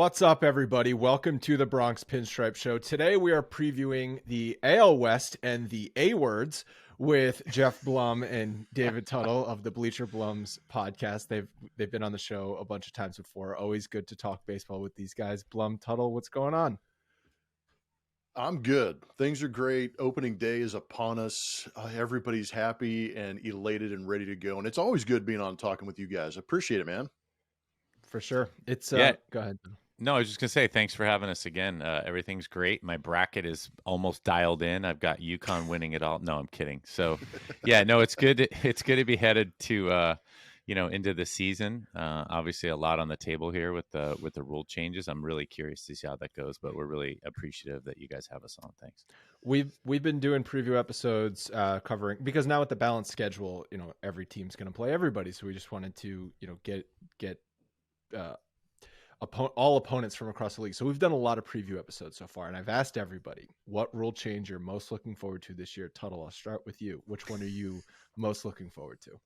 What's up, everybody? Welcome to the Bronx Pinstripe Show. Today we are previewing the AL West and the A-words with Jeff Blum and David Tuttle of the Bleacher Blums podcast. They've been on the show a bunch of times before. Always good to talk baseball with these guys. Blum, Tuttle, what's going on? I'm good. Things are great. Opening day is upon us. Everybody's happy and elated and ready to go. And it's always good being on talking with you guys. I appreciate it, man. For sure. It's Yeah. Go ahead. No, I was just gonna say thanks for having us again. Everything's great. My bracket is almost dialed in. I've got UConn winning it all. No, I'm kidding. So, yeah, no, it's good. It's good to be headed to into the season. Obviously, a lot on the table here with the rule changes. I'm really curious to see how that goes. But we're really appreciative that you guys have us on. Thanks. We've been doing preview episodes covering, because now with the balanced schedule, every team's going to play everybody. So we just wanted to get all opponents from across the league. So we've done a lot of preview episodes so far, and I've asked everybody what rule change you're most looking forward to this year. Tuttle, I'll start with you. Which one are you most looking forward to?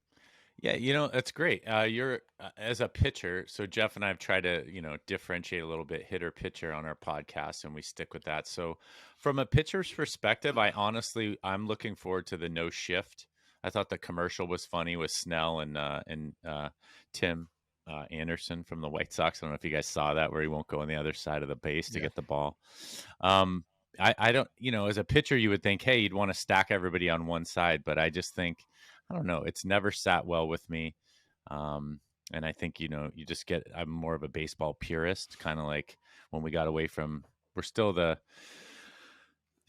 Yeah, that's great. You're as a pitcher, so Jeff and I have tried to, differentiate a little bit hitter pitcher on our podcast, and we stick with that. So from a pitcher's perspective, I'm looking forward to the no shift. I thought the commercial was funny with Snell and Tim Anderson from the White Sox. I don't know if you guys saw that, where he won't go on the other side of the base to get the ball. I don't, as a pitcher, you would think, hey, you'd want to stack everybody on one side, but I just think, I don't know, it's never sat well with me. And I think, I'm more of a baseball purist, kind of like when we got away from, we're still the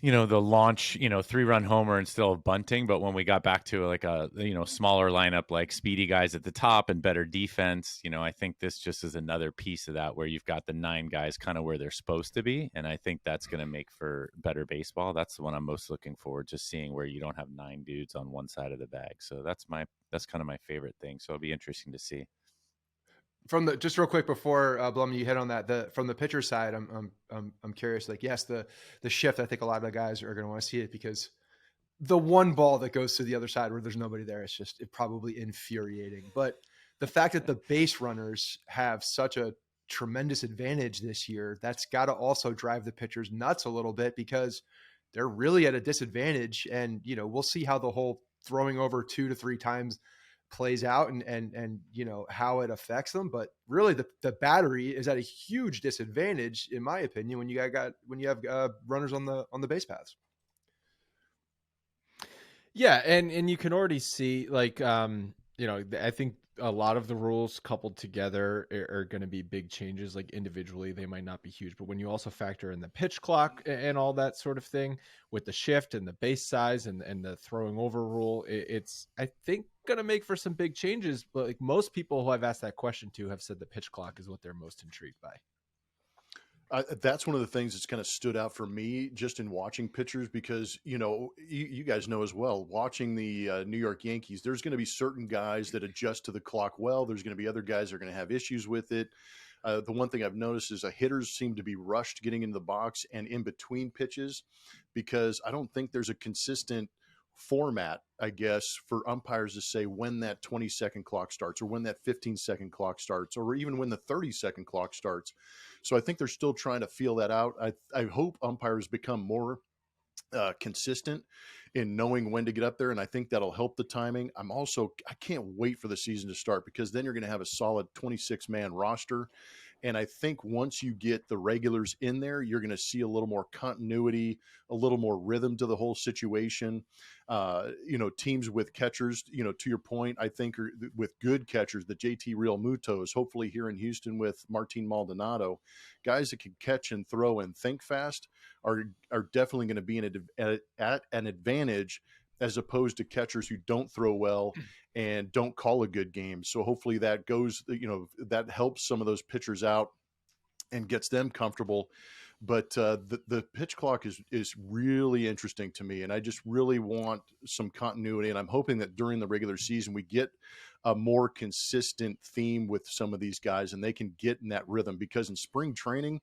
launch, 3-run homer and still bunting. But when we got back to like a, smaller lineup, like speedy guys at the top and better defense, I think this just is another piece of that, where you've got the 9 guys kind of where they're supposed to be. And I think that's going to make for better baseball. That's the one I'm most looking forward to seeing, where you don't have 9 dudes on one side of the bag. So that's kind of my favorite thing. So it'll be interesting to see. Just real quick before Blum, you hit on that. From the pitcher side, I'm curious. Like, yes, the shift. I think a lot of the guys are going to want to see it, because the one ball that goes to the other side where there's nobody there, it's probably infuriating. But the fact that the base runners have such a tremendous advantage this year, that's got to also drive the pitchers nuts a little bit, because they're really at a disadvantage. And we'll see how the whole throwing over 2 to 3 times plays out and how it affects them. But really the battery is at a huge disadvantage, in my opinion, when you have runners on the base paths. Yeah. And you can already see, like, I think a lot of the rules coupled together are going to be big changes. Like, individually, they might not be huge, but when you also factor in the pitch clock and all that sort of thing with the shift and the base size and the throwing over rule, it's, I think, going to make for some big changes. But like, most people who I've asked that question to have said the pitch clock is what they're most intrigued by. That's one of the things that's kind of stood out for me just in watching pitchers, because, you guys know as well, watching the New York Yankees, there's going to be certain guys that adjust to the clock well. There's going to be other guys that are going to have issues with it. The one thing I've noticed is hitters seem to be rushed getting into the box and in between pitches, because I don't think there's a consistent format, I guess, for umpires to say when that 20-second clock starts, or when that 15-second clock starts, or even when the 30-second clock starts. So I think they're still trying to feel that out. I hope umpires become more consistent in knowing when to get up there, and I think that'll help the timing. I can't wait for the season to start, because then you're going to have a solid 26-man roster. And I think once you get the regulars in there, you're going to see a little more continuity, a little more rhythm to the whole situation. Teams with catchers, to your point, I think with good catchers, the JT Real Mutos, hopefully here in Houston with Martin Maldonado, guys that can catch and throw and think fast are definitely going to be at an advantage, as opposed to catchers who don't throw well and don't call a good game. So hopefully that goes, that helps some of those pitchers out and gets them comfortable. But the pitch clock is really interesting to me, and I just really want some continuity. And I'm hoping that during the regular season we get a more consistent theme with some of these guys, and they can get in that rhythm. Because in spring training,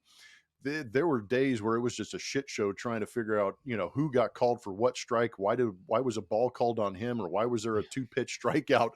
there were days where it was just a shit show trying to figure out, who got called for what strike, why was a ball called on him, or why was there a 2-pitch strikeout,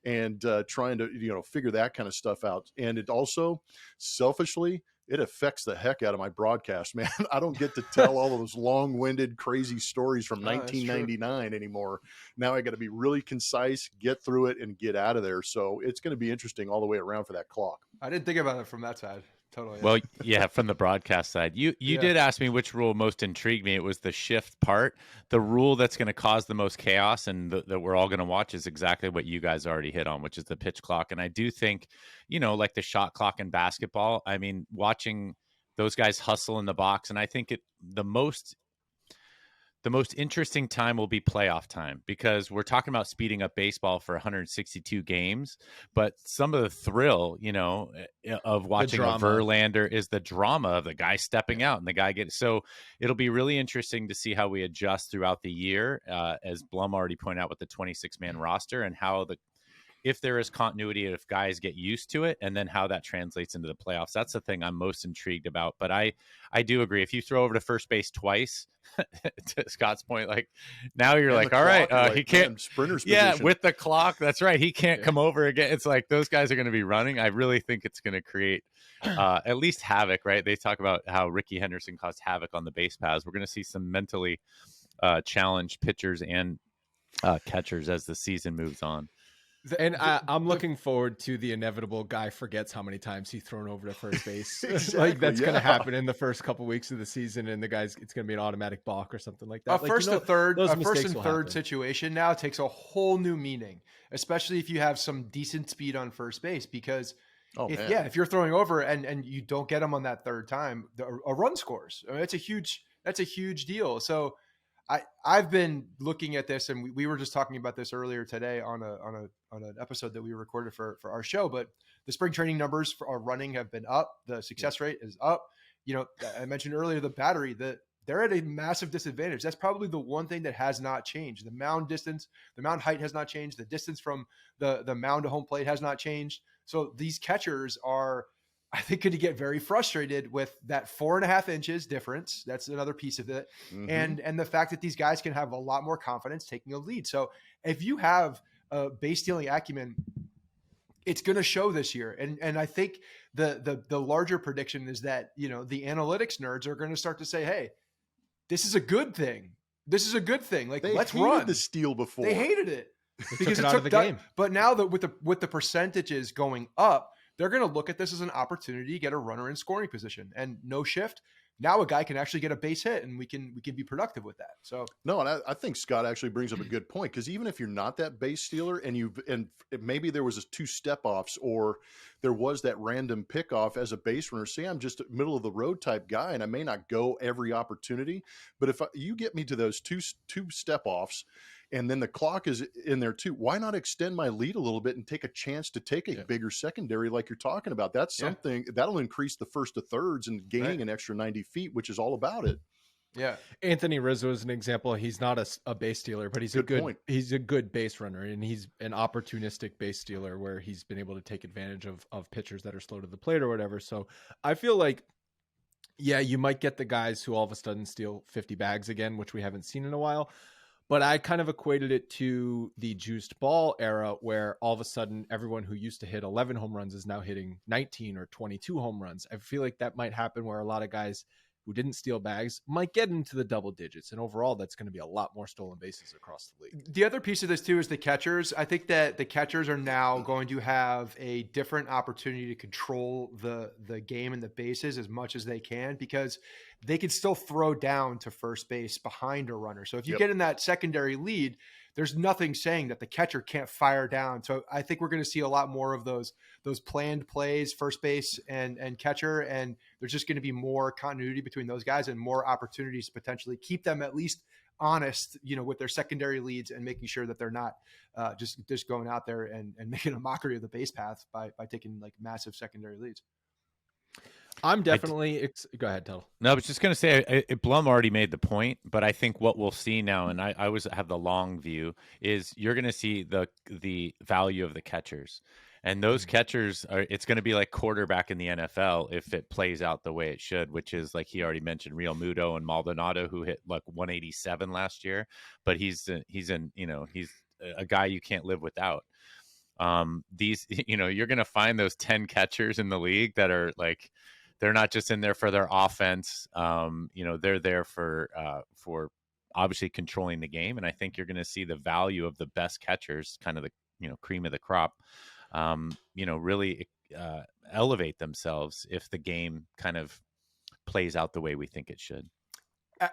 and trying to, figure that kind of stuff out. And it also, selfishly, it affects the heck out of my broadcast, man. I don't get to tell all of those long-winded, crazy stories from 1999 anymore. Now I got to be really concise, get through it, and get out of there. So it's going to be interesting all the way around for that clock. I didn't think about it from that side. Totally. Well, yeah, from the broadcast side. You did ask me which rule most intrigued me. It was the shift part. The rule that's going to cause the most chaos and that we're all going to watch is exactly what you guys already hit on, which is the pitch clock. And I do think, like the shot clock in basketball, I mean, watching those guys hustle in the box, and I think the most interesting time will be playoff time, because we're talking about speeding up baseball for 162 games. But some of the thrill, of watching a Verlander is the drama of the guy stepping out and the guy so it'll be really interesting to see how we adjust throughout the year, as Blum already pointed out with the 26-man roster, and how if there is continuity, if guys get used to it, and then how that translates into the playoffs. That's the thing I'm most intrigued about. But I do agree. If you throw over to first base twice, to Scott's point, like now you're like, all right, he can't sprinter's position. With the clock. That's right. He can't come over again. It's like those guys are going to be running. I really think it's going to create at least havoc, right? They talk about how Ricky Henderson caused havoc on the base paths. We're going to see some mentally challenged pitchers and catchers as the season moves on. And I'm looking forward to the inevitable guy forgets how many times he's thrown over to first base. Exactly, like that's going to happen in the first couple weeks of the season, and it's going to be an automatic balk or something like that. A first and third situation now takes a whole new meaning, especially if you have some decent speed on first base, because if you're throwing over and you don't get them on that third time, a run scores. I mean, that's a huge deal. So I've been looking at this, and we were just talking about this earlier today on an episode that we recorded for our show. But the spring training numbers for our running have been up. The success rate is up. I mentioned earlier the battery, that they're at a massive disadvantage. That's probably the one thing that has not changed. The mound distance, the mound height has not changed. The distance from the mound to home plate has not changed. So these catchers are, I think, going to get very frustrated with that 4.5 inches difference. That's another piece of it. Mm-hmm. And the fact that these guys can have a lot more confidence taking a lead. So if you have a base stealing acumen, it's going to show this year. And I think the larger prediction is that, the analytics nerds are going to start to say, hey, this is a good thing. This is a good thing. Like, let's run. The steal before. They hated it because it took the game. But now that with the percentages going up, they're going to look at this as an opportunity to get a runner in scoring position, and no shift. Now a guy can actually get a base hit, and we can be productive with that. So no, and I think Scott actually brings up a good point, because even if you're not that base stealer, and maybe there was 2 step offs, or there was that random pickoff as a base runner. Say I'm just a middle of the road type guy, and I may not go every opportunity, but if you get me to those two step offs, and then the clock is in there too, why not extend my lead a little bit and take a chance to take a bigger secondary like you're talking about? That's something that'll increase the first to thirds and gaining an extra 90 feet, which is all about it. Yeah. Anthony Rizzo is an example. He's not a base stealer, but he's a good base runner, and he's an opportunistic base stealer where he's been able to take advantage of pitchers that are slow to the plate or whatever. So I feel like, you might get the guys who all of a sudden steal 50 bags again, which we haven't seen in a while. But I kind of equated it to the juiced ball era, where all of a sudden everyone who used to hit 11 home runs is now hitting 19 or 22 home runs. I feel like that might happen where a lot of guys who didn't steal bags might get into the double digits. And overall, that's going to be a lot more stolen bases across the league. The other piece of this too is the catchers. I think that the catchers are now going to have a different opportunity to control the game and the bases as much as they can, because they can still throw down to first base behind a runner. So if you get in that secondary lead, there's nothing saying that the catcher can't fire down. So I think we're going to see a lot more of those planned plays, first base and catcher. And there's just going to be more continuity between those guys and more opportunities to potentially keep them at least honest, with their secondary leads, and making sure that they're not just going out there and making a mockery of the base path by taking like massive secondary leads. I'm definitely go ahead, Tuttle. No, I was just going to say, Blum already made the point, but I think what we'll see now, and I always have the long view, is you're going to see the value of the catchers. And those catchers it's going to be like quarterback in the NFL if it plays out the way it should, which is like he already mentioned, Real Muto and Maldonado, who hit like 187 last year, but he's a guy you can't live without. You're going to find those 10 catchers in the league that are like they're not just in there for their offense. They're there for obviously controlling the game. And I think you're going to see the value of the best catchers, kind of the, cream of the crop, really elevate themselves if the game kind of plays out the way we think it should.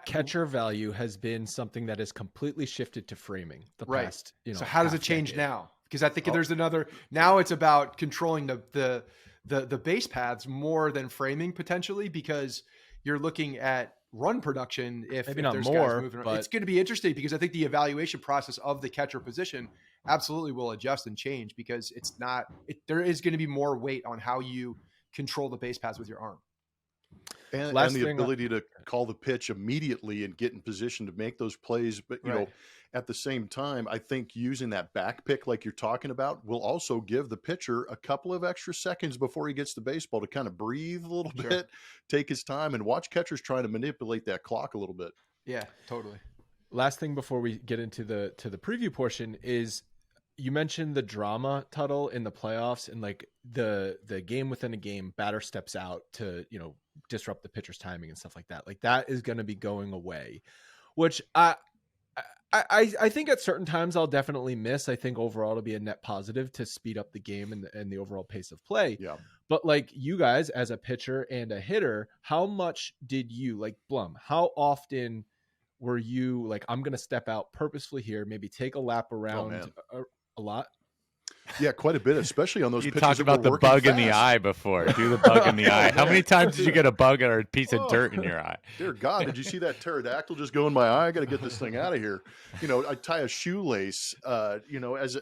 Catcher value has been something that has completely shifted to framing the past. So how does it change now? Because I think there's another. Now it's about controlling the base paths more than framing potentially, because you're looking at run production. If maybe not there's more, guys moving around, but it's going to be interesting because I think the evaluation process of the catcher position absolutely will adjust and change, because there is going to be more weight on how you control the base paths with your arm. And the ability to call the pitch immediately and get in position to make those plays. But, at the same time, I think using that back pick like you're talking about will also give the pitcher a couple of extra seconds before he gets the baseball to kind of breathe a little bit, take his time, and watch catchers trying to manipulate that clock a little bit. Yeah, totally. Last thing before we get into the preview portion is, you mentioned the drama, Tuttle, in the playoffs, and like the game within a game, batter steps out to, disrupt the pitcher's timing and stuff like that. Like that is going to be going away, which I think at certain times I'll definitely miss. I think overall it'll be a net positive to speed up the game and the overall pace of play. Yeah. But like you guys as a pitcher and a hitter, how much did you, like Blum, how often were you like, I'm going to step out purposefully here, maybe take a lap around a lot? Yeah, quite a bit, especially on those You pitches. talked about the bug in the eye before. Do the bug in the eye. How many times did you get a bug or a piece of dirt in your eye? Dear God, did you see that pterodactyl just go in my eye? I got to get this thing out of here. I tie a shoelace. There's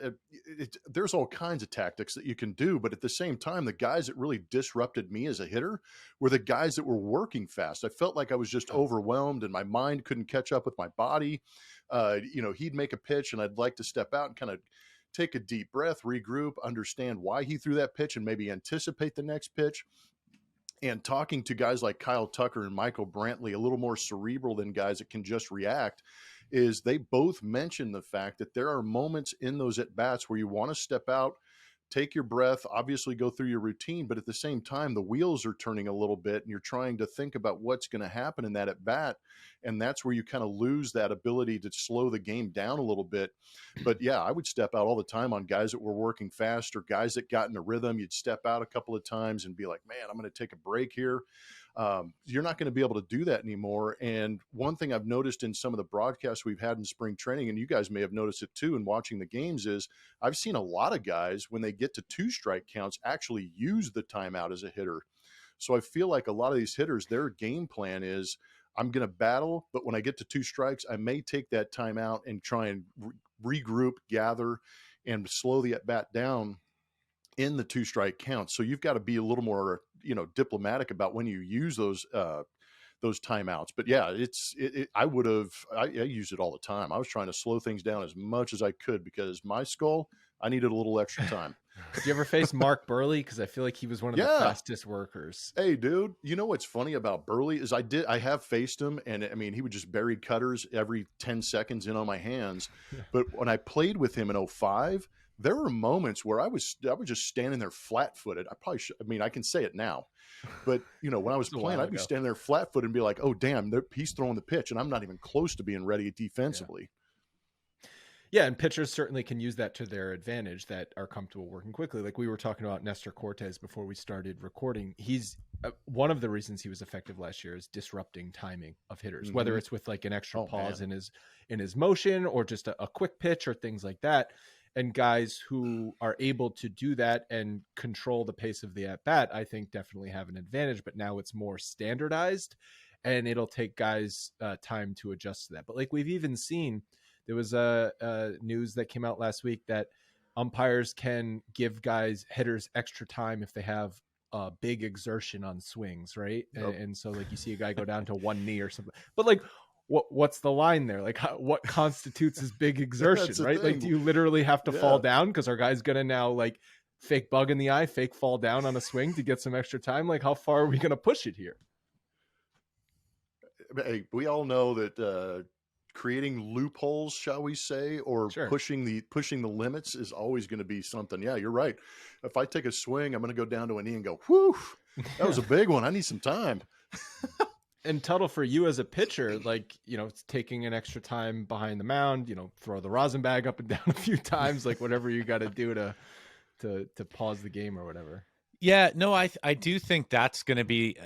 all kinds of tactics that you can do, but at the same time, the guys that really disrupted me as a hitter were the guys that were working fast. I felt like I was just overwhelmed, and my mind couldn't catch up with my body. He'd make a pitch, and I'd like to step out and kind of take a deep breath, regroup, understand why he threw that pitch, and maybe anticipate the next pitch. And talking to guys like Kyle Tucker and Michael Brantley, a little more cerebral than guys that can just react, is they both mention the fact that there are moments in those at-bats where you want to step out, take your breath, obviously go through your routine, but at the same time, the wheels are turning a little bit and you're trying to think about what's going to happen in that at-bat. And that's where you kind of lose that ability to slow the game down a little bit. But yeah, I would step out all the time on guys that were working fast or guys that got in a rhythm. You'd step out a couple of times and be like, man, I'm going to take a break here. You're not going to be able to do that anymore. And one thing I've noticed in some of the broadcasts we've had in spring training, and you guys may have noticed it too in watching the games, is I've seen a lot of guys when they get to 2 strike counts actually use the timeout as a hitter. So I feel like a lot of these hitters, their game plan is, I'm going to battle, but when I get to 2 strikes, I may take that timeout and try and regroup, gather, and slow the at bat down in the 2 strike counts. So you've got to be a little more, diplomatic about when you use those timeouts. But yeah, I use it all the time. I was trying to slow things down as much as I could because my skull, I needed a little extra time. Did you ever face Mark Burley? Because I feel like he was one of the fastest workers. Hey, dude, you know what's funny about Burley is I have faced him, and I mean, he would just bury cutters every 10 seconds in on my hands. But when I played with him in 2005, there were moments where I was just standing there flat-footed. I probably should, I can say it now, but when I was playing, I'd be standing there flat-footed and be like, "Oh, damn, he's throwing the pitch," and I'm not even close to being ready defensively. Yeah, and pitchers certainly can use that to their advantage that are comfortable working quickly. Like we were talking about Nestor Cortes before we started recording. He's one of the reasons he was effective last year is disrupting timing of hitters, whether it's with like an extra pause in his motion or just a quick pitch or things like that. And guys who are able to do that and control the pace of the at-bat, I think definitely have an advantage. But now it's more standardized and it'll take guys time to adjust to that. But like we've even seen, there was a news that came out last week that umpires can give hitters extra time if they have a big exertion on swings, right? Yep. And so like you see a guy go down to one knee or something. But like, what's the line there? Like, what constitutes as big exertion, right? Thing. Like, do you literally have to fall down because our guy's gonna now like fake bug in the eye, fake fall down on a swing to get some extra time? Like, how far are we gonna push it here? Hey, we all know that. Creating loopholes, shall we say, or pushing the limits is always going to be something. Yeah, you're right. If I take a swing, I'm going to go down to a knee and go, whoo, That was a big one. I need some time. And Tuttle, for you as a pitcher, like, it's taking an extra time behind the mound, throw the rosin bag up and down a few times, like whatever you got to do to pause the game or whatever. Yeah, no, I do think that's going to be,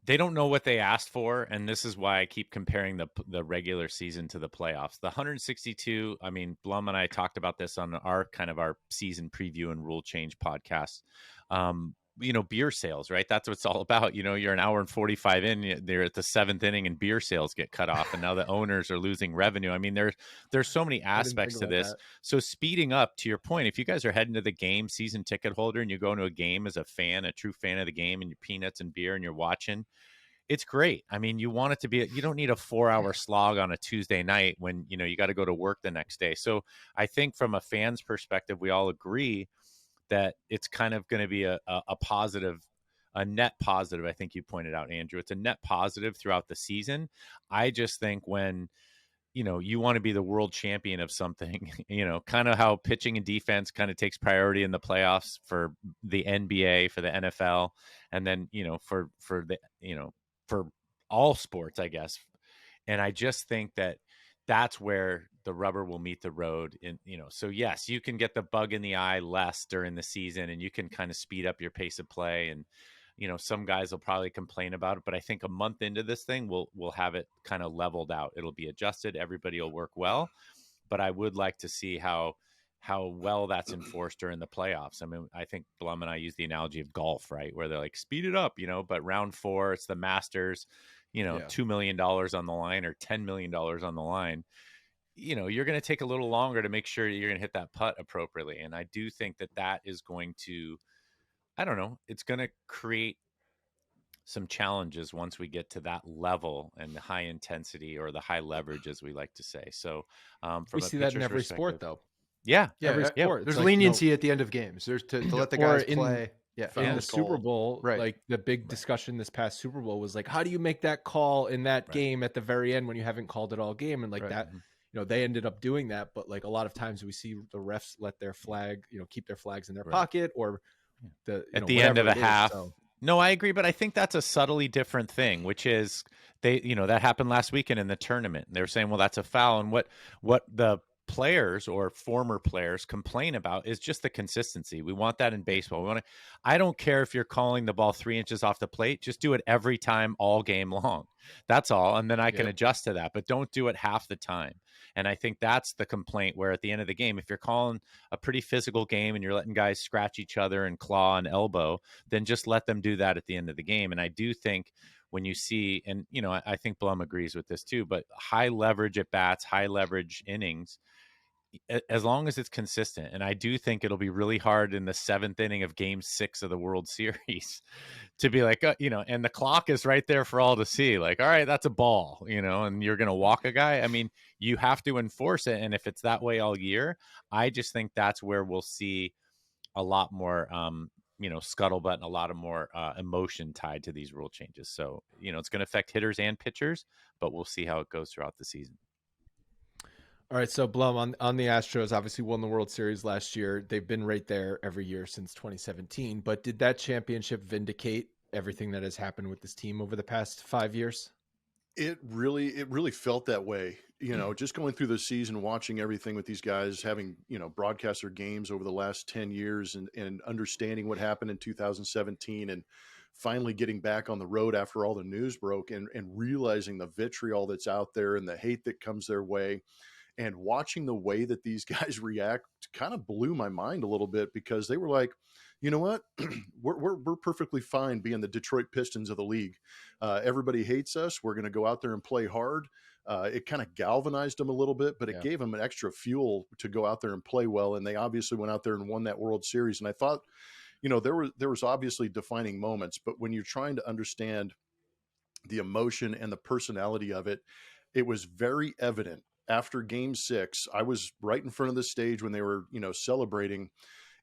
they don't know what they asked for, and this is why I keep comparing the regular season to the playoffs. The 162, I mean, Blum and I talked about this on our season preview and rule change podcast. Beer sales, right? That's what it's all about. You're an hour and 45 in, they're at the 7th inning and beer sales get cut off, and now the owners are losing revenue. I mean, there's so many aspects to this. So speeding up, to your point, if you guys are heading to the game, season ticket holder, and you go into a game as a fan, a true fan of the game, and your peanuts and beer and you're watching, it's great. I mean, you want it to be, you don't need a 4-hour slog on a Tuesday night when, you got to go to work the next day. So I think from a fan's perspective, we all agree that it's kind of going to be a positive, a net positive. I think you pointed out, Andrew, it's a net positive throughout the season. I just think when, you want to be the world champion of something, kind of how pitching and defense kind of takes priority in the playoffs for the NBA, for the NFL, and then, for the, for all sports, I guess. And I just think that that's where the rubber will meet the road. And, so yes, you can get the bug in the eye less during the season, and you can kind of speed up your pace of play. And, some guys will probably complain about it, but I think a month into this thing, we'll have it kind of leveled out. It'll be adjusted. Everybody will work well, but I would like to see how well that's enforced during the playoffs. I mean, I think Blum and I use the analogy of golf, right? Where they're like, speed it up, but round 4, it's the Masters, $2 million on the line or $10 million on the line. You're going to take a little longer to make sure you're going to hit that putt appropriately. And I do think that is going to, I don't know, it's going to create some challenges once we get to that level and the high intensity or the high leverage, as we like to say. So from we see that in every sport, though. Yeah, every sport. There's leniency at the end of games. There's to let the guys play. Yeah, in the Super Bowl, right? Like the big discussion this past Super Bowl was like, how do you make that call in that game at the very end when you haven't called it all game? And like that, they ended up doing that. But like a lot of times we see the refs let their flag, keep their flags in their pocket, or at the end of a half. No, I agree, but I think that's a subtly different thing, which is that happened last weekend in the tournament. They were saying, well, that's a foul, and what the players or former players complain about is just the consistency. We want that in baseball. I don't care if you're calling the ball 3 inches off the plate, just do it every time all game long. That's all. And then I can adjust to that, but don't do it half the time. And I think that's the complaint, where at the end of the game, if you're calling a pretty physical game and you're letting guys scratch each other and claw and elbow, then just let them do that at the end of the game. And I do think when you see, and I think Blum agrees with this too, but high leverage at bats, high leverage innings, as long as it's consistent. And I do think it'll be really hard in the 7th inning of Game 6 of the World Series to be like, and the clock is right there for all to see. Like, all right, that's a ball, and you're going to walk a guy. I mean, you have to enforce it. And if it's that way all year, I just think that's where we'll see a lot more, scuttlebutt and a lot of more emotion tied to these rule changes. So, it's going to affect hitters and pitchers, but we'll see how it goes throughout the season. All right, so Blum, on the Astros, obviously won the World Series last year. They've been right there every year since 2017. But did that championship vindicate everything that has happened with this team over the past 5 years? It really felt that way. Just going through the season, watching everything with these guys, having, broadcast their games over the last 10 years and understanding what happened in 2017 and finally getting back on the road after all the news broke and realizing the vitriol that's out there and the hate that comes their way. And watching the way that these guys react kind of blew my mind a little bit, because they were like, you know what, we're perfectly fine being the Detroit Pistons of the league. Everybody hates us. We're going to go out there and play hard. It kind of galvanized them a little bit, but it gave them an extra fuel to go out there and play well. And they obviously went out there and won that World Series. And I thought, there was obviously defining moments, but when you're trying to understand the emotion and the personality of it, it was very evident. After Game 6, I was right in front of the stage when they were, celebrating,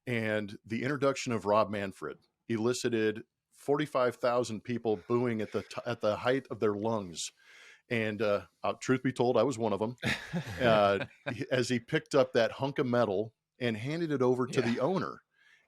and the introduction of Rob Manfred elicited 45,000 people booing at the height of their lungs. And truth be told, I was one of them. As he picked up that hunk of metal and handed it over to the owner.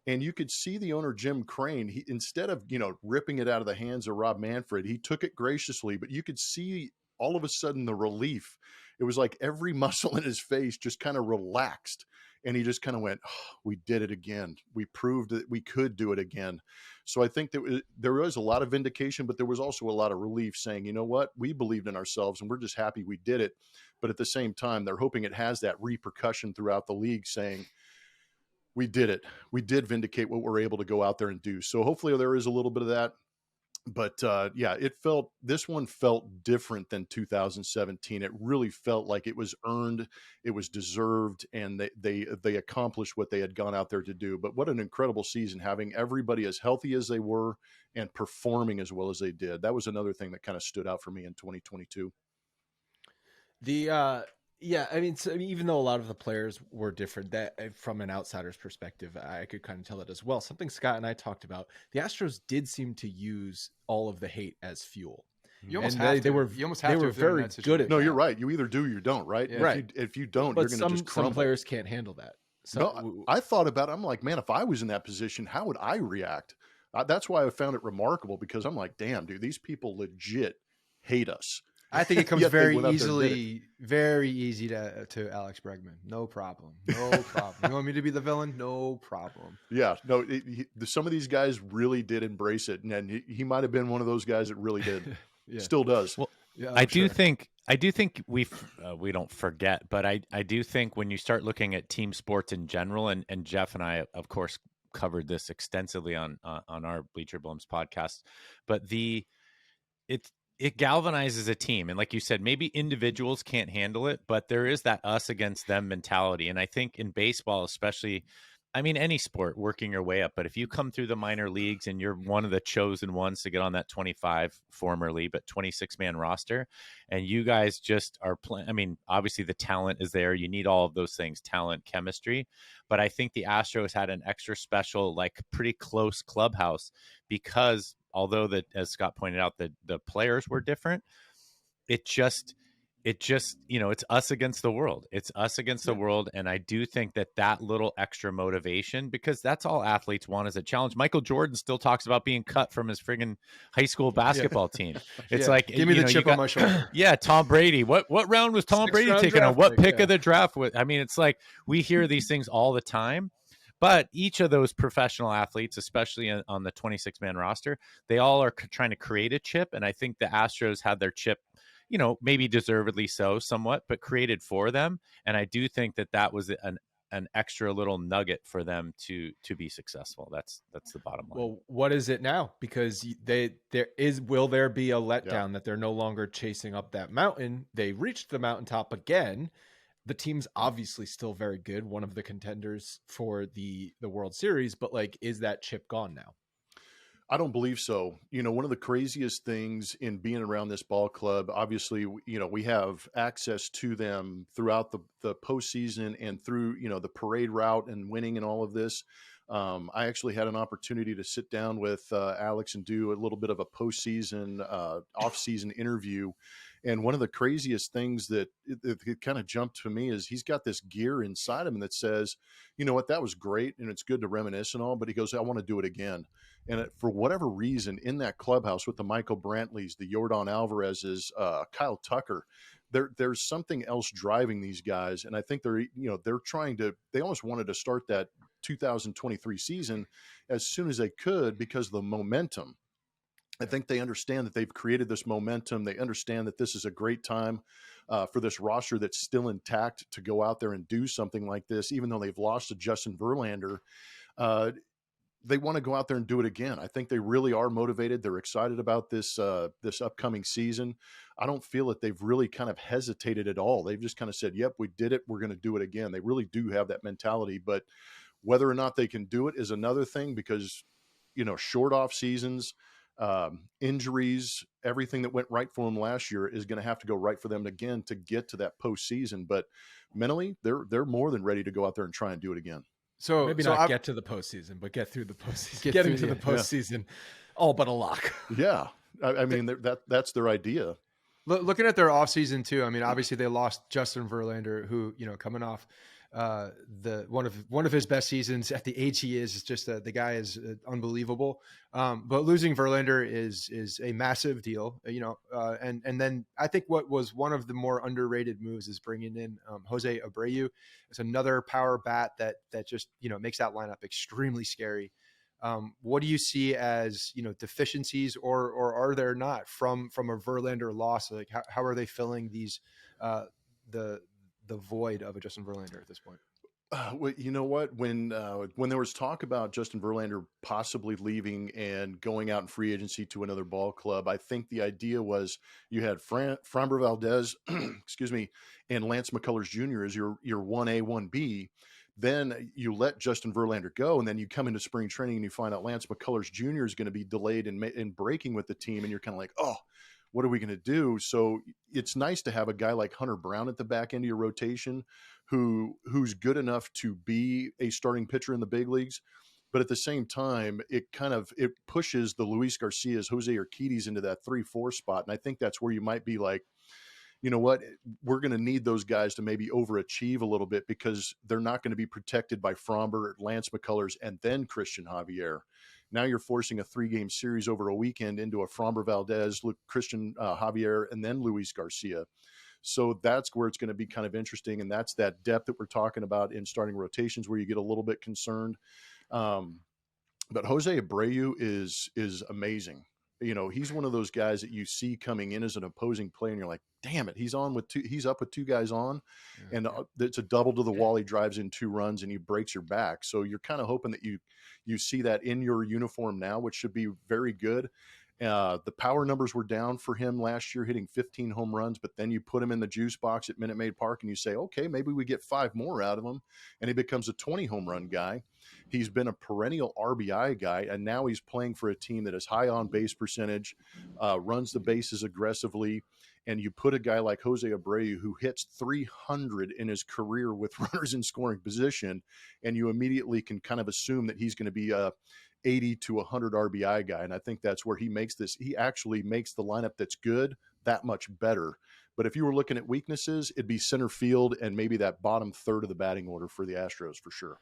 And you could see the owner, Jim Crane, he, instead of, ripping it out of the hands of Rob Manfred, he took it graciously, but you could see all of a sudden the relief. It was like every muscle in his face just kind of relaxed. And he just kind of went, oh, we did it again. We proved that we could do it again. So I think that there was a lot of vindication, but there was also a lot of relief saying, you know what, we believed in ourselves and we're just happy we did it. But at the same time, they're hoping it has that repercussion throughout the league saying, we did it. We did vindicate what we're able to go out there and do. So hopefully there is a little bit of that. But yeah, this one felt different than 2017. It really felt like it was earned, it was deserved, and they accomplished what they had gone out there to do. But what an incredible season, having everybody as healthy as they were and performing as well as they did. That was another thing that kind of stood out for me in 2022. Yeah, I mean, so, even though a lot of the players were different, that from an outsider's perspective, I could kind of tell it as well. Something Scott and I talked about: the Astros did seem to use all of the hate as fuel. You almost And have they to. were You almost have they to were if they're in very that good at situation. No, that. you're right. You either do or you don't, right? Yeah. Right. If you don't, But you're going to just crumble. some players can't handle that. So No, I thought about it. I'm like, man, if I was in that position, how would I react? That's why I found it remarkable, because I'm like, damn, dude, these people legit hate us. I think it comes Yet they very went out there and did it. very easy to Alex Bregman. No problem. No problem. You want me to be the villain? No problem. Yeah, no, some of these guys really did embrace it, and he might have been one of those guys that really did. Yeah. Still does. Well, Yeah, I do think we don't forget, but I do think when you start looking at team sports in general, and Jeff and I, of course, covered this extensively on our Bleacher Blums podcast, but it galvanizes a team. And like you said, maybe individuals can't handle it, but there is that us against them mentality. And I think in baseball, especially, I mean, any sport, working your way up, but if you come through the minor leagues and you're one of the chosen ones to get on that 25 formerly, but 26-man roster, and you guys just are playing, I mean, obviously the talent is there. You need all of those things, talent, chemistry. But I think the Astros had an extra special, like pretty close clubhouse, because although that, as Scott pointed out, the players were different, it just, it's us against the world. It's us against the world. And I do think that little extra motivation, because that's all athletes want, is a challenge. Michael Jordan still talks about being cut from his friggin' high school basketball team. It's like, give me the chip on my shoulder. Yeah, Tom Brady. What round was Tom Brady taken on? What pick of the draft? I mean, it's like we hear these things all the time. But each of those professional athletes, especially on the 26-man roster, they all are trying to create a chip. And I think the Astros had their chip, maybe deservedly so somewhat, but created for them. And I do think that was an extra little nugget for them to be successful. That's the bottom line. well, what is it now? Because will there be a letdown that they're no longer chasing up that mountain? They reached the mountaintop again. The team's obviously still very good, one of the contenders for the World Series, but like, is that chip gone now? I don't believe so. One of the craziest things in being around this ball club, obviously, we have access to them throughout the postseason and through, the parade route and winning and all of this. I actually had an opportunity to sit down with Alex and do a little bit of a postseason, off-season interview. And one of the craziest things that it kind of jumped to me is he's got this gear inside him that says, you know what, that was great and it's good to reminisce and all, but he goes, I want to do it again. And for whatever reason, in that clubhouse with the Michael Brantleys, the Yordan Alvarez's, Kyle Tucker, there's something else driving these guys. And I think they almost wanted to start that 2023 season as soon as they could because of the momentum. I think they understand that they've created this momentum. They understand that this is a great time for this roster that's still intact to go out there and do something like this, even though they've lost to Justin Verlander. They want to go out there and do it again. I think they really are motivated. They're excited about this upcoming season. I don't feel that they've really kind of hesitated at all. They've just kind of said, yep, we did it. We're going to do it again. They really do have that mentality. But whether or not they can do it is another thing because, short off seasons, injuries, everything that went right for them last year is going to have to go right for them again to get to that postseason. But mentally, they're more than ready to go out there and try and do it again. So maybe not get to the postseason, but get through the postseason. Getting to the postseason, all but a lock. Yeah, I mean that's their idea. Looking at their offseason too, I mean, obviously they lost Justin Verlander, who coming off the one of his best seasons at the age he is just the guy is unbelievable. But losing Verlander is a massive deal, and then I think what was one of the more underrated moves is bringing in Jose Abreu. It's another power bat that just makes that lineup extremely scary. What do you see as deficiencies, or are there not from a Verlander loss? Like how are they filling these the void of a Justin Verlander at this point? Well, you know what? When there was talk about Justin Verlander possibly leaving and going out in free agency to another ball club, I think the idea was you had Framber Valdez, excuse me, and Lance McCullers Jr. as your 1A, 1B. Then you let Justin Verlander go, and then you come into spring training and you find out Lance McCullers Jr. is going to be delayed in breaking with the team, and you're kind of like, oh, what are we going to do? So it's nice to have a guy like Hunter Brown at the back end of your rotation who's good enough to be a starting pitcher in the big leagues. But at the same time, it pushes the Luis Garcias, Jose Urquidy's into that 3-4 spot. And I think that's where you might be like, you know what, we're going to need those guys to maybe overachieve a little bit because they're not going to be protected by Framber, Lance McCullers, and then Christian Javier. Now you're forcing a 3-game series over a weekend into a Framber Valdez, Christian Javier, and then Luis Garcia. So that's where it's going to be kind of interesting. And that's that depth that we're talking about in starting rotations where you get a little bit concerned. But Jose Abreu is amazing. He's one of those guys that you see coming in as an opposing player and you're like, damn it, he's up with 2 guys on, and it's a double to the wall. He drives in 2 runs and he breaks your back. So you're kind of hoping that you see that in your uniform now, which should be very good. The power numbers were down for him last year, hitting 15 home runs, but then you put him in the juice box at Minute Maid Park and you say, okay, maybe we get 5 more out of him, and he becomes a 20 home run guy. He's been a perennial RBI guy, and now he's playing for a team that is high on base percentage, runs the bases aggressively, and you put a guy like Jose Abreu who hits 300 in his career with runners in scoring position, and you immediately can kind of assume that he's going to be a 80 to 100 RBI guy. And I think that's where he actually makes the lineup that's good that much better. But if you were looking at weaknesses, it'd be center field and maybe that bottom third of the batting order for the Astros for sure.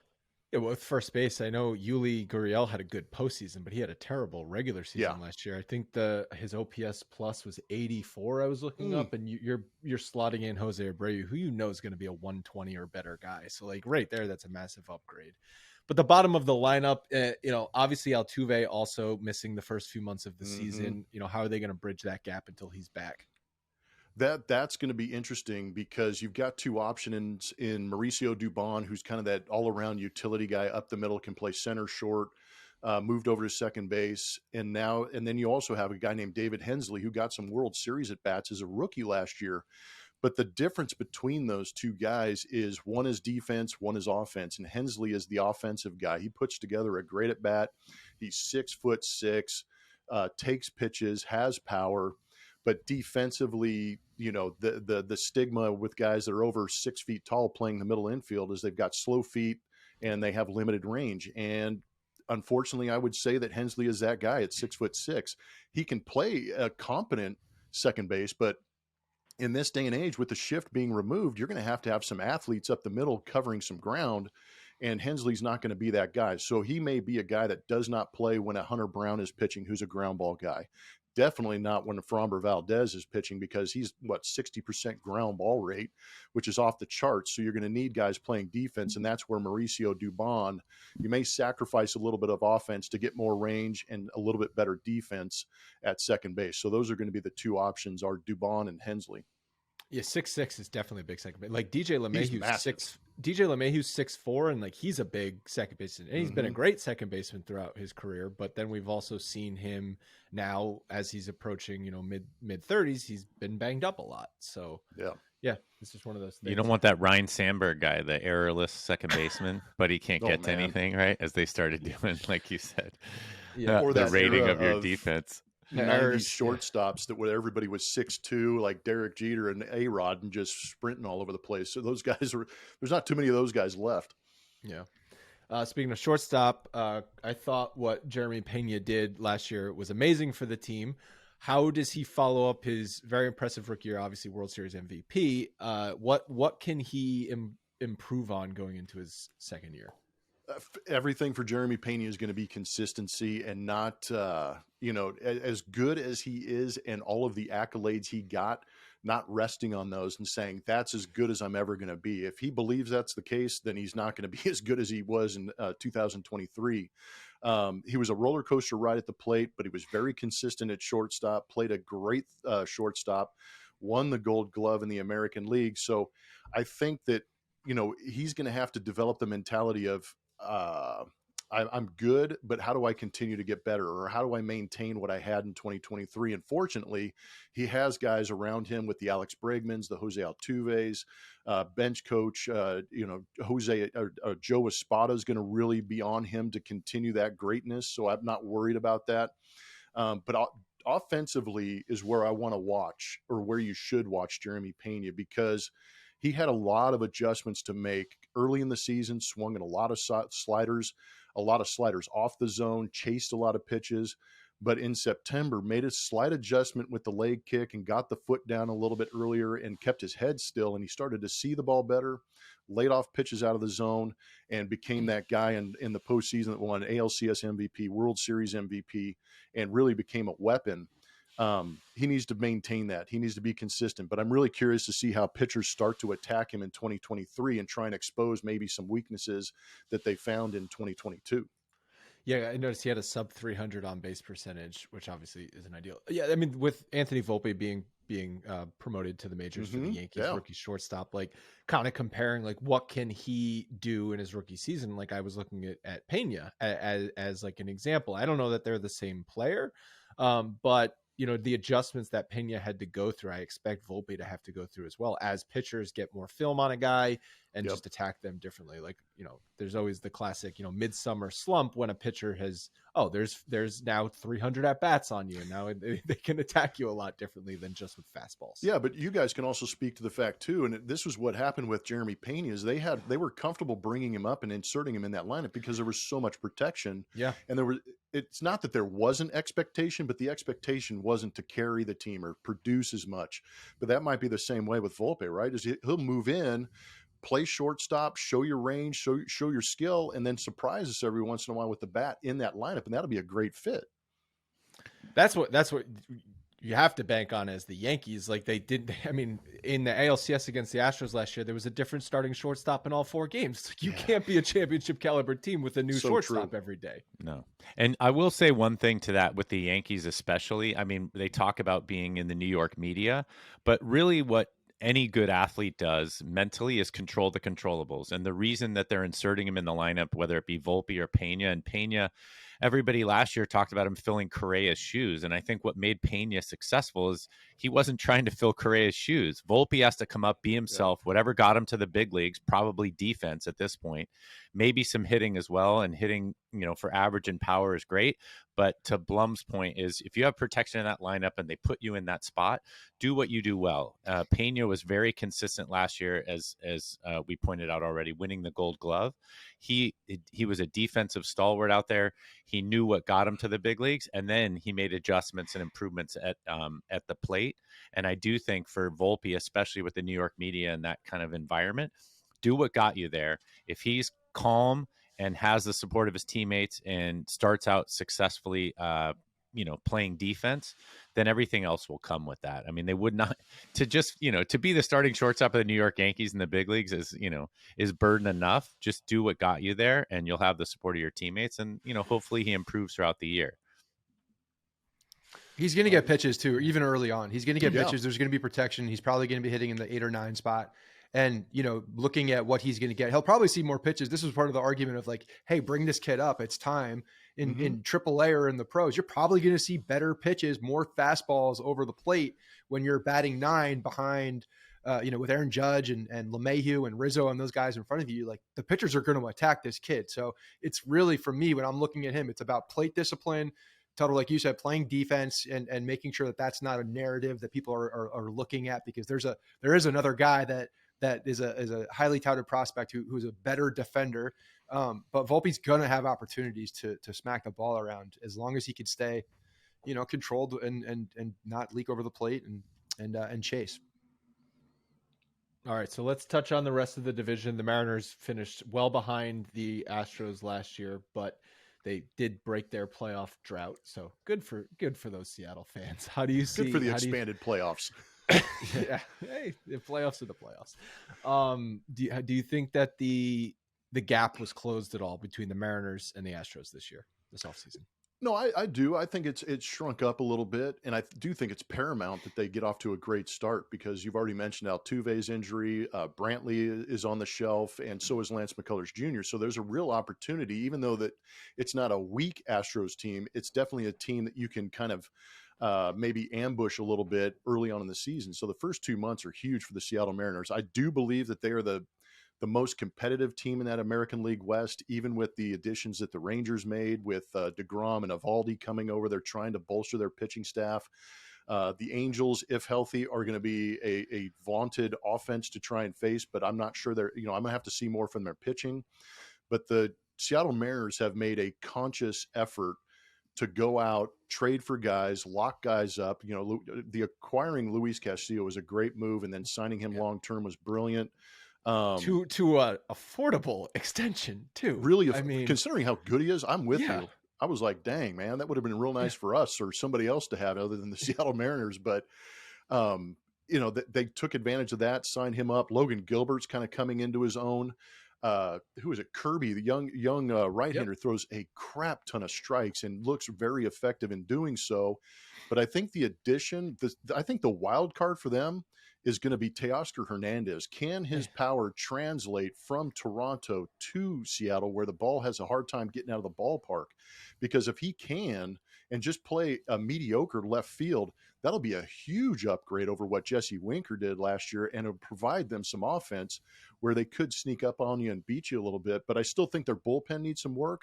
Yeah, well, with first base, I know Yuli Gurriel had a good postseason, but he had a terrible regular season last year. I think his OPS plus was 84. I was looking up, and you're slotting in Jose Abreu, who is going to be a 120 or better guy. So like right there, that's a massive upgrade. But the bottom of the lineup, obviously Altuve also missing the first few months of the season. How are they going to bridge that gap until he's back? That's going to be interesting because you've got 2 options in Mauricio Dubon, who's kind of that all-around utility guy up the middle, can play center, short, moved over to second base. And then you also have a guy named David Hensley who got some World Series at bats as a rookie last year. But the difference between those 2 guys is one is defense, one is offense. And Hensley is the offensive guy. He puts together a great at bat. He's 6'6", takes pitches, has power. But defensively, the stigma with guys that are over 6 feet tall playing the middle infield is they've got slow feet and they have limited range. And unfortunately, I would say that Hensley is that guy at 6'6". He can play a competent second base, but in this day and age, with the shift being removed, you're going to have some athletes up the middle covering some ground, and Hensley's not going to be that guy. So he may be a guy that does not play when a Hunter Brown is pitching, who's a ground ball guy. Definitely not when Framber Valdez is pitching, because he's 60% ground ball rate, which is off the charts. So you're going to need guys playing defense, and that's where Mauricio Dubon, you may sacrifice a little bit of offense to get more range and a little bit better defense at second base. So those are going to be the 2 options, are Dubon and Hensley. Yeah, 6'6" is definitely a big second base. Like DJ LeMahieu's 6'4", and like he's a big second baseman. And he's been a great second baseman throughout his career. But then we've also seen him now as he's approaching, mid 30s, he's been banged up a lot. So yeah, it's just one of those things. You don't want that Ryan Sandberg guy, the errorless second baseman, but he can't get to anything, right? As they started doing, like you said, or the that rating of your defense. 90s shortstops that where everybody was 6'2", like Derek Jeter and A-Rod, and just sprinting all over the place. So those guys there's not too many of those guys left. Yeah. Speaking of shortstop, I thought what Jeremy Pena did last year was amazing for the team. How does he follow up his very impressive rookie year, obviously World Series MVP? What can he improve on going into his second year? Everything for Jeremy Pena is going to be consistency and not, as good as he is and all of the accolades he got, not resting on those and saying that's as good as I'm ever going to be. If he believes that's the case, then he's not going to be as good as he was in 2023. He was a roller coaster ride at the plate, but he was very consistent at shortstop, played a great shortstop, won the Gold Glove in the American League. So I think that, he's going to have to develop the mentality of, I'm good, but how do I continue to get better? Or how do I maintain what I had in 2023? And fortunately, he has guys around him with the Alex Bregmans, the Jose Altuves, bench coach, Joe Espada is going to really be on him to continue that greatness. So I'm not worried about that. But offensively is where I want to watch, or where you should watch Jeremy Pena, because he had a lot of adjustments to make early in the season, swung at a lot of sliders off the zone, chased a lot of pitches, but in September made a slight adjustment with the leg kick and got the foot down a little bit earlier and kept his head still. And he started to see the ball better, laid off pitches out of the zone, and became that guy in the postseason that won ALCS MVP, World Series MVP, and really became a weapon. He needs to maintain that. He needs to be consistent, but I'm really curious to see how pitchers start to attack him in 2023 and try and expose maybe some weaknesses that they found in 2022. Yeah, I noticed he had a sub 300 on base percentage, which obviously isn't ideal. Yeah, I mean, with Anthony Volpe being promoted to the majors for the Yankees rookie shortstop, like kind of comparing like what can he do in his rookie season. Like I was looking at Pena as like an example. I don't know that they're the same player, but the adjustments that Pena had to go through, I expect Volpe to have to go through as well, as pitchers get more film on a guy and just attack them differently. Like, there's always the classic, midsummer slump when a pitcher has, there's now 300 at bats on you, and now they can attack you a lot differently than just with fastballs. Yeah, but you guys can also speak to the fact too, and this was what happened with Jeremy Pena, is they were comfortable bringing him up and inserting him in that lineup because there was so much protection. Yeah, and it's not that there wasn't expectation, but the expectation wasn't to carry the team or produce as much. But that might be the same way with Volpe, right? Is he'll move in, play shortstop, show your range, show your skill, and then surprise us every once in a while with the bat in that lineup, and that'll be a great fit. That's what you have to bank on as the Yankees. Like they did, I mean, in the ALCS against the Astros last year, there was a different starting shortstop in all 4 games. You can't be a championship caliber team with a new shortstop every day. No. And I will say one thing to that with the Yankees, especially. I mean, they talk about being in the New York media, but really what any good athlete does mentally is control the controllables. And the reason that they're inserting him in the lineup, whether it be Volpe or Pena, and Pena, everybody last year talked about him filling Correa's shoes. And I think what made Pena successful is he wasn't trying to fill Correa's shoes. Volpe has to come up, be himself, whatever got him to the big leagues, probably defense at this point, maybe some hitting as well. And hitting, for average and power is great. But to Blum's point is if you have protection in that lineup and they put you in that spot, do what you do well. Pena was very consistent last year, as we pointed out already, winning the Gold Glove. He was a defensive stalwart out there. He knew what got him to the big leagues, and then he made adjustments and improvements at the plate. And I do think for Volpe, especially with the New York media and that kind of environment, do what got you there. If he's calm and has the support of his teammates and starts out successfully, playing defense, then everything else will come with that. I mean, they would not to just, to be the starting shortstop of the New York Yankees in the big leagues is burden enough. Just do what got you there and you'll have the support of your teammates. And, hopefully he improves throughout the year. He's going to get pitches too, even early on. He's going to get pitches. There's going to be protection. He's probably going to be hitting in the 8 or 9 spot. And, looking at what he's going to get, he'll probably see more pitches. This was part of the argument of like, hey, bring this kid up. It's time in AAA or in the pros. You're probably going to see better pitches, more fastballs over the plate when you're batting 9 behind, with Aaron Judge and LeMahieu and Rizzo and those guys in front of you. Like the pitchers are going to attack this kid. So it's really, for me, when I'm looking at him, it's about plate discipline, total, like you said, playing defense and making sure that that's not a narrative that people are looking at, because there is another guy that is a highly touted prospect who's a better defender. But Volpe's going to have opportunities to smack the ball around as long as he can stay, controlled and not leak over the plate and chase. All right, so let's touch on the rest of the division. The Mariners finished well behind the Astros last year, but they did break their playoff drought. So good for those Seattle fans. How do you see? Good for the expanded playoffs. Yeah, hey, the playoffs are the playoffs. Do you think that the gap was closed at all between the Mariners and the Astros this offseason? No, I do. I think it's shrunk up a little bit, and I do think it's paramount that they get off to a great start because you've already mentioned Altuve's injury. Brantley is on the shelf, and so is Lance McCullers Jr. So there's a real opportunity, even though that it's not a weak Astros team. It's definitely a team that you can kind of maybe ambush a little bit early on in the season. So the first 2 months are huge for the Seattle Mariners. I do believe that they are the most competitive team in that American League West, even with the additions that the Rangers made with DeGrom and Eovaldi coming over. They're trying to bolster their pitching staff. The Angels, if healthy, are going to be a vaunted offense to try and face, but I'm not sure I'm going to have to see more from their pitching. But the Seattle Mariners have made a conscious effort to go out, trade for guys, lock guys up. The acquiring Luis Castillo was a great move, and then signing him long-term was brilliant. To affordable extension too. Really, I mean, considering how good he is, I'm with you. I was like, dang, man, that would have been real nice for us or somebody else to have other than the Seattle Mariners. But, they took advantage of that, signed him up. Logan Gilbert's kind of coming into his own. Who is it? Kirby, the young right-hander, throws a crap ton of strikes and looks very effective in doing so. But I think the addition, I think the wild card for them is going to be Teoscar Hernandez. Can his power translate from Toronto to Seattle, where the ball has a hard time getting out of the ballpark? Because if he can and just play a mediocre left field, that'll be a huge upgrade over what Jesse Winker did last year, and it'll provide them some offense where they could sneak up on you and beat you a little bit. But I still think their bullpen needs some work.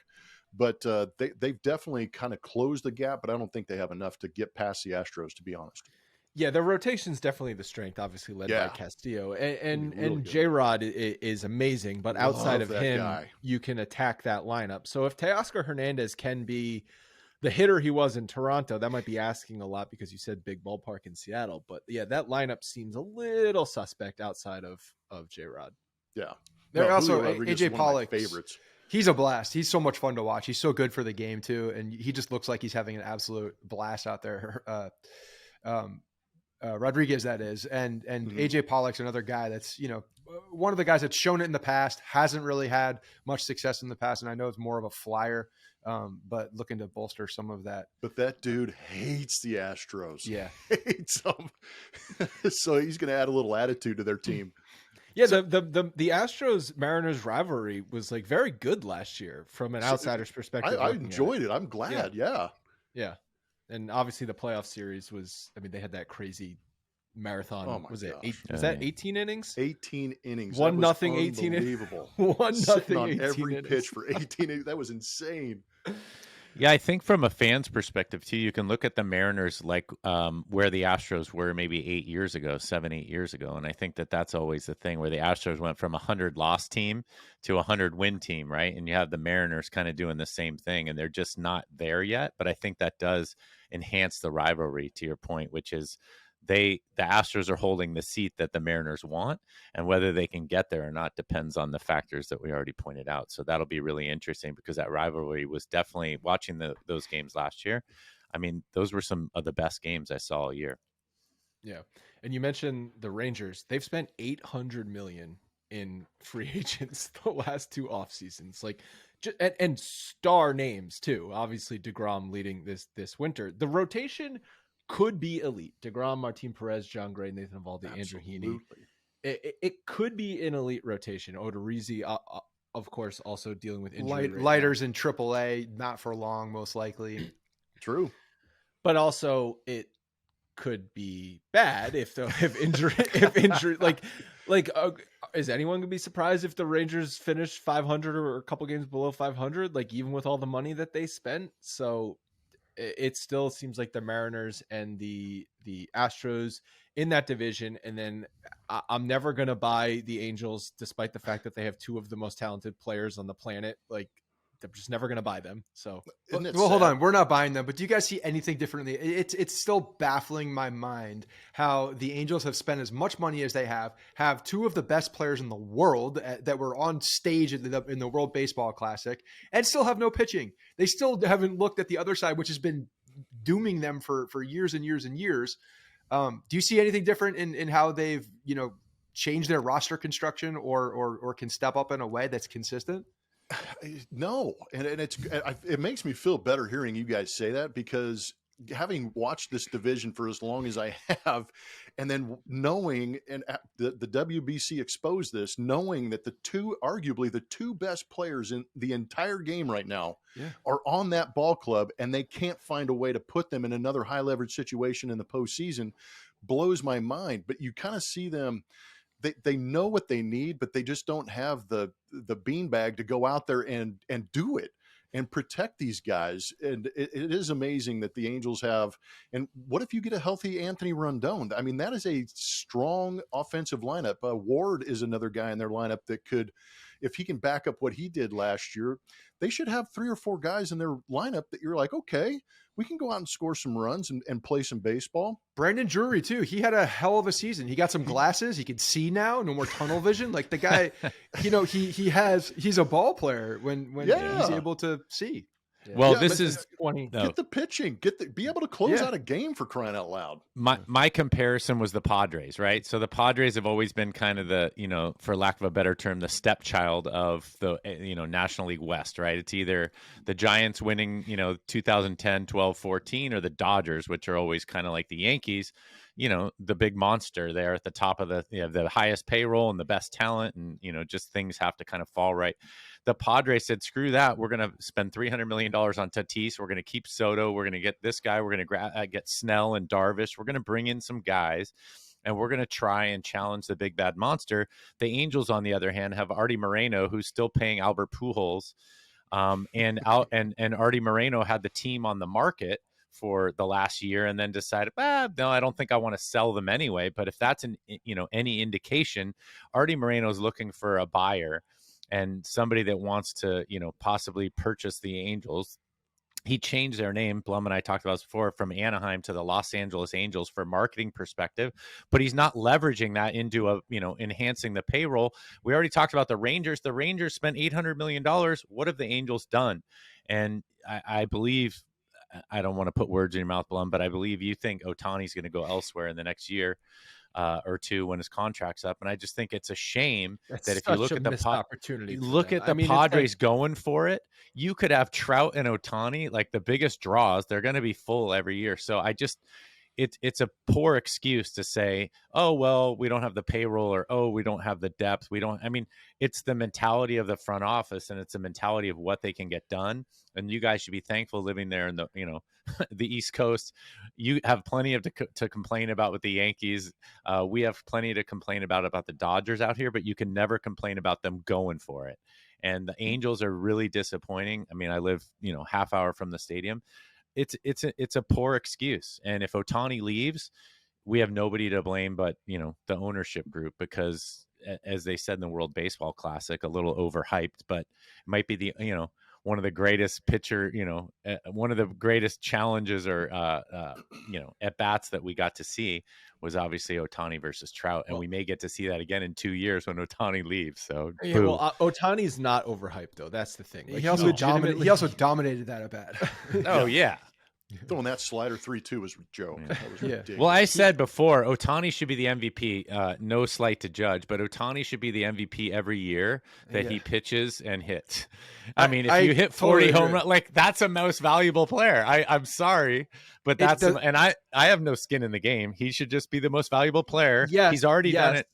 But they've definitely kind of closed the gap, but I don't think they have enough to get past the Astros, to be honest. Yeah, their rotation's definitely the strength, obviously led by Castillo, and really J-Rod is amazing. But outside of him, guy, you can attack that lineup. So if Teoscar Hernandez can be the hitter he was in Toronto, that might be asking a lot because you said big ballpark in Seattle. But yeah, that lineup seems a little suspect outside of J-Rod. Yeah, They're also Rodriguez, AJ one of my Pollock favorites. He's a blast. He's so much fun to watch. He's so good for the game too, and he just looks like he's having an absolute blast out there. Rodriguez, that is, and AJ Pollock's another guy that's one of the guys that's shown it in the past, hasn't really had much success in the past, and I know it's more of a flyer, but looking to bolster some of that. But that dude hates the Astros. Yeah, hates them. So he's going to add a little attitude to their team. Yeah, the Astros Mariners rivalry was like very good last year from an outsider's perspective. I enjoyed it. I'm glad. Yeah. And obviously the playoff series was, I mean, they had that crazy marathon. Oh my was gosh. Was that 18 innings? 18 innings. 1-0, 18 innings. Unbelievable. 1-0 on 18 every innings. pitch for 18 innings. That was insane. Yeah, I think from a fan's perspective too, you can look at the Mariners like where the Astros were maybe 8 years ago, 7-8 years ago, and I think that that's always the thing where the Astros went from a 100-loss team to a 100-win team, right? And you have the Mariners kind of doing the same thing, and they're just not there yet. But I think that does enhance the rivalry, to your point, which is the Astros are holding the seat that the Mariners want, and whether they can get there or not depends on the factors that we already pointed out. So that'll be really interesting because that rivalry was definitely, watching those games last year, I mean, those were some of the best games I saw all year. Yeah. And you mentioned the Rangers. They've spent $800 million in free agents the last two off seasons, like, and star names too. Obviously DeGrom leading this winter. The rotation could be elite. DeGrom, Martin Perez, John Gray, Nathan Eovaldi, Andrew Heaney. It could be an elite rotation. Odorizzi, of course, also dealing with injury. Lighters in AAA, not for long, most likely. True. But also it could be bad if injury like is anyone gonna be surprised if the Rangers finish 500 or a couple games below 500, like even with all the money that they spent? So it still seems like the Mariners and the Astros in that division. And then I'm never going to buy the Angels, despite the fact that they have two of the most talented players on the planet. Like they're just never going to buy them. So, well, hold on. We're not buying them, but do you guys see anything differently? It's still baffling my mind how the Angels have spent as much money as they have two of the best players in the world that were on stage in the World Baseball Classic, and still have no pitching. They still haven't looked at the other side, which has been dooming them for years and years and years. Do you see anything different in how they've, changed their roster construction or can step up in a way that's consistent? No, and it makes me feel better hearing you guys say that, because having watched this division for as long as I have, and then knowing, and the WBC exposed this, knowing that arguably the two best players in the entire game right now are on that ball club, and they can't find a way to put them in another high leverage situation in the postseason, blows my mind. But you kind of see them. They know what they need, but they just don't have the beanbag to go out there and do it and protect these guys. And it is amazing that the Angels have. And what if you get a healthy Anthony Rondon? I mean, that is a strong offensive lineup. Ward is another guy in their lineup that could, if he can back up what he did last year, they should have 3 or 4 guys in their lineup that you're like, okay, we can go out and score some runs and play some baseball. Brandon Drury too. He had a hell of a season. He got some glasses. He can see now. No more tunnel vision. Like the guy, he's a ball player when he's able to see. Well, this is 20. Get the pitching. Be able to close out a game, for crying out loud. My comparison was the Padres, right? So the Padres have always been kind of the, for lack of a better term, the stepchild of the, National League West, right? It's either the Giants winning, 2010, 12, 14, or the Dodgers, which are always kind of like the Yankees, the big monster there at the top of the highest payroll and the best talent, and, just things have to kind of fall right. The Padres said, screw that. We're going to spend $300 million on Tatis. We're going to keep Soto. We're going to get this guy. We're going to get Snell and Darvish. We're going to bring in some guys, and we're going to try and challenge the big bad monster. The Angels, on the other hand, have Artie Moreno, who's still paying Albert Pujols. And Artie Moreno had the team on the market for the last year, and then decided, no, I don't think I want to sell them anyway. But if that's any indication, Artie Moreno is looking for a buyer and somebody that wants to, possibly purchase the Angels. He changed their name, Blum and I talked about this before, from Anaheim to the Los Angeles Angels for marketing perspective, but he's not leveraging that into enhancing the payroll. We already talked about the Rangers. The Rangers spent $800 million. What have the Angels done? And I believe, I don't want to put words in your mouth, Blum, but I believe you think Ohtani's going to go elsewhere in the next year or two when his contract's up. And I just think it's a shame that if you look at the opportunity, Padres going for it, you could have Trout and Ohtani, like the biggest draws. They're going to be full every year. So it's a poor excuse to say, oh, well, we don't have the payroll, or, oh, we don't have the depth. It's the mentality of the front office, and it's the mentality of what they can get done. And you guys should be thankful living there in the, the East Coast. You have plenty to complain about with the Yankees. We have plenty to complain about the Dodgers out here, but you can never complain about them going for it. And the Angels are really disappointing. I live, half hour from the stadium. It's a poor excuse. And if Ohtani leaves, we have nobody to blame but, the ownership group, because as they said in the World Baseball Classic, a little overhyped, but it might be the, one of the greatest pitcher, one of the greatest challenges or, at bats that we got to see was obviously Ohtani versus Trout. And we may get to see that again in 2 years when Ohtani leaves. So Ohtani's not overhyped though. That's the thing. Like, he also dominated that at bat. Oh yeah. Throwing that slider 3-2 was Joe. Yeah. That was ridiculous. Well, I said before, Ohtani should be the MVP. No slight to judge, but Ohtani should be the MVP every year that he pitches and hits. If you hit 40 home runs, like, that's a most valuable player. I'm sorry, but and I have no skin in the game. He should just be the most valuable player. Yeah, he's already done it.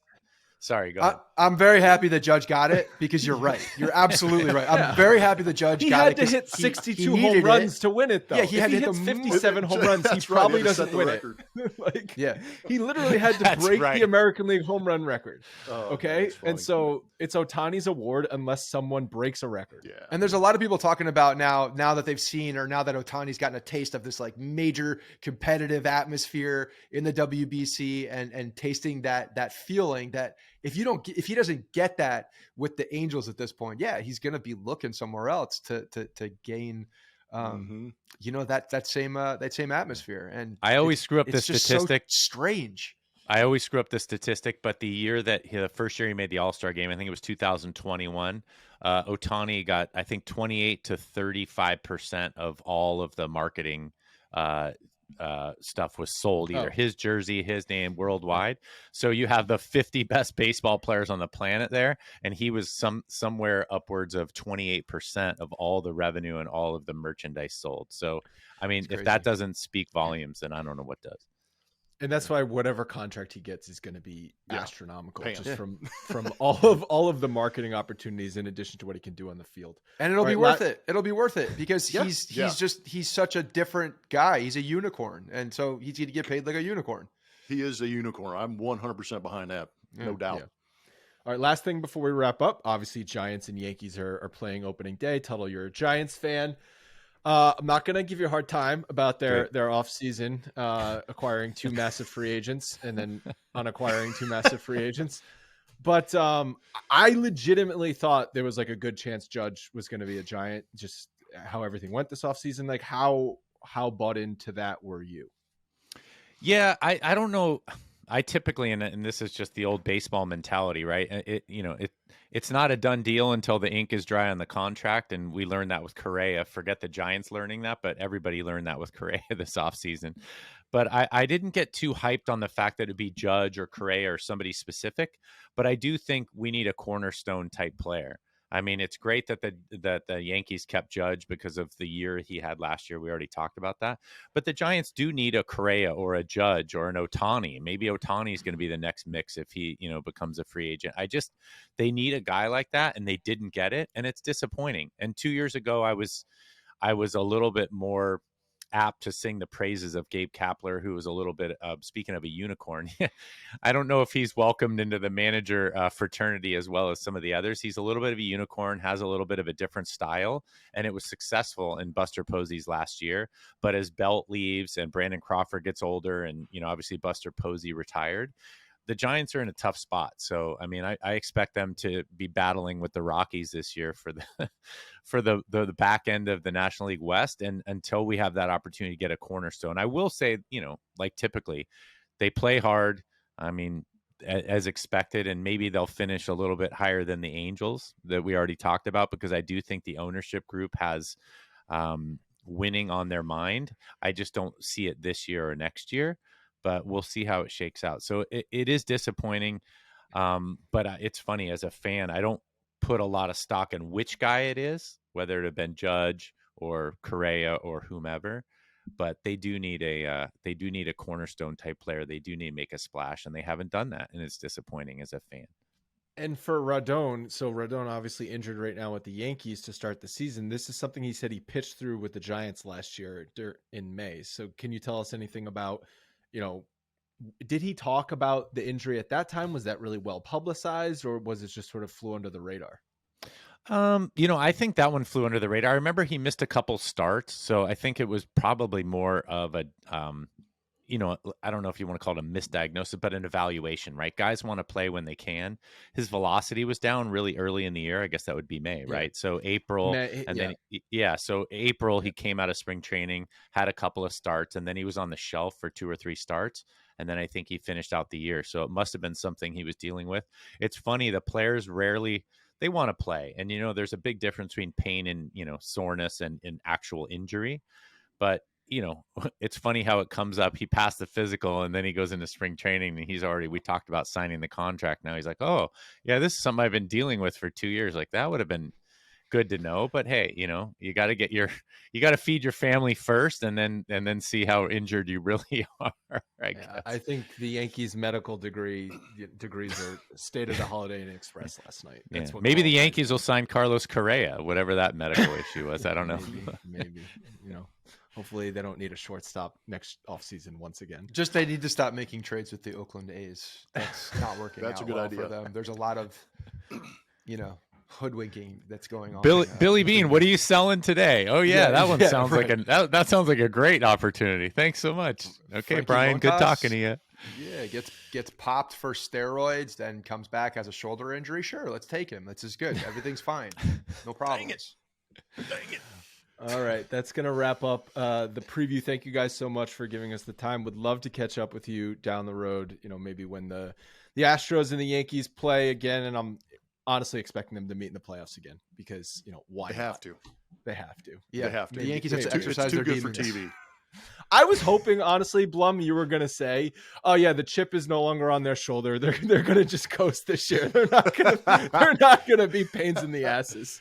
Sorry, go ahead. I'm very happy the Judge got it, because you're right. You're absolutely right. I'm very happy the Judge got it. He had to hit 62 home runs to win it, though. Yeah, he had to hit 57 home runs. He probably doesn't win it. He literally had to break the American League home run record. Okay, and so it's Ohtani's award unless someone breaks a record. Yeah, and there's a lot of people talking about now that they've seen, or now that Ohtani's gotten a taste of this like major competitive atmosphere in the WBC and tasting that feeling that if he doesn't get that with the Angels at this point, yeah, he's going to be looking somewhere else to gain, that same atmosphere. And I always screw up it's the just statistic. So strange. I always screw up the statistic, but the first year he made the All-Star game, I think it was 2021. Ohtani got, I think, 28 to 35% of all of the marketing stuff was sold, either his jersey, his name, worldwide. So you have the 50 best baseball players on the planet there, and he was somewhere upwards of 28% of all the revenue and all of the merchandise sold. So, I mean, if that doesn't speak volumes, then I don't know what does. And that's why whatever contract he gets is going to be astronomical, Pants. just from all of the marketing opportunities, in addition to what he can do on the field. And it'll be worth it. It'll be worth it because he's such a different guy. He's a unicorn, and so he's going to get paid like a unicorn. He is a unicorn. I'm 100% behind that, no doubt. Yeah. All right, last thing before we wrap up. Obviously, Giants and Yankees are playing opening day. Tuttle, you're a Giants fan. I'm not going to give you a hard time about their offseason, acquiring two massive free agents and then unacquiring two massive free agents. But I legitimately thought there was like a good chance Judge was going to be a Giant, just how everything went this offseason. Like how bought into that were you? Yeah, I don't know. I typically, and this is just the old baseball mentality, right? It's not a done deal until the ink is dry on the contract, and we learned that with Correa. Forget the Giants learning that, but everybody learned that with Correa this offseason. But I didn't get too hyped on the fact that it'd be Judge or Correa or somebody specific, but I do think we need a cornerstone type player. I mean, it's great that the Yankees kept Judge because of the year he had last year. We already talked about that. But the Giants do need a Correa or a Judge or an Ohtani. Maybe Ohtani is going to be the next mix if he, becomes a free agent. They need a guy like that, and they didn't get it, and it's disappointing. And 2 years ago, I was a little bit more apt to sing the praises of Gabe Kapler, who was a little bit, speaking of a unicorn, I don't know if he's welcomed into the manager fraternity as well as some of the others. He's a little bit of a unicorn, has a little bit of a different style, and it was successful in Buster Posey's last year. But as Belt leaves and Brandon Crawford gets older and, obviously Buster Posey retired, the Giants are in a tough spot. So, I mean, I expect them to be battling with the Rockies this year for the back end of the National League West. And until we have that opportunity to get a cornerstone, I will say, like typically they play hard. I mean, as expected, and maybe they'll finish a little bit higher than the Angels that we already talked about, because I do think the ownership group has winning on their mind. I just don't see it this year or next year. But we'll see how it shakes out. So it is disappointing. But it's funny, as a fan, I don't put a lot of stock in which guy it is, whether it have been Judge or Correa or whomever. But they do need a cornerstone type player. They do need to make a splash, and they haven't done that, and it's disappointing as a fan. And for Rodon, so Rodon obviously injured right now with the Yankees to start the season. This is something he said he pitched through with the Giants last year in May. So can you tell us anything about, did he talk about the injury at that time? Was that really well publicized, or was it just sort of flew under the radar? I think that one flew under the radar. I remember he missed a couple starts, so I think it was probably more of a, I don't know if you want to call it a misdiagnosis, but an evaluation, right? Guys want to play when they can. His velocity was down really early in the year. I guess that would be May, right? So April, so April, he came out of spring training, had a couple of starts, and then he was on the shelf for 2 or 3 starts. And then I think he finished out the year. So it must have been something he was dealing with. It's funny, the players rarely, they want to play. And, there's a big difference between pain and, soreness and actual injury. But, it's funny how it comes up. He passed the physical, and then he goes into spring training, and we talked about signing the contract. Now he's like, oh, yeah, this is something I've been dealing with for 2 years. Like, that would have been good to know. But hey, you got to feed your family first, and then see how injured you really are. I think the Yankees medical degrees are stayed at the Holiday Inn Express last night. That's what maybe the Yankees will sign Carlos Correa, whatever that medical issue was. I don't know. Maybe. Hopefully they don't need a shortstop next offseason once again. Just they need to stop making trades with the Oakland A's. That's not working. That's out a good well idea for them. There's a lot of, hoodwinking that's going on. Billy Bean, what are you selling today? Oh yeah, that one sounds like that sounds like a great opportunity. Thanks so much. Okay, Frankie Brian, Montas. good talking to you. Yeah. Yeah, gets popped for steroids, then comes back as a shoulder injury. Sure, let's take him. That's just good. Everything's fine. No problems. Dang it. All right, that's going to wrap up the preview. Thank you guys so much for giving us the time. Would love to catch up with you down the road, maybe when the Astros and the Yankees play again, and I'm honestly expecting them to meet in the playoffs again because, why They have to. They have to. Yeah, They have to. The Yankees have to It's exercise too their good for demons. TV. I was hoping, honestly, Blum, you were going to say, oh, yeah, the chip is no longer on their shoulder. They're going to just coast this year. They're not going to be pains in the asses.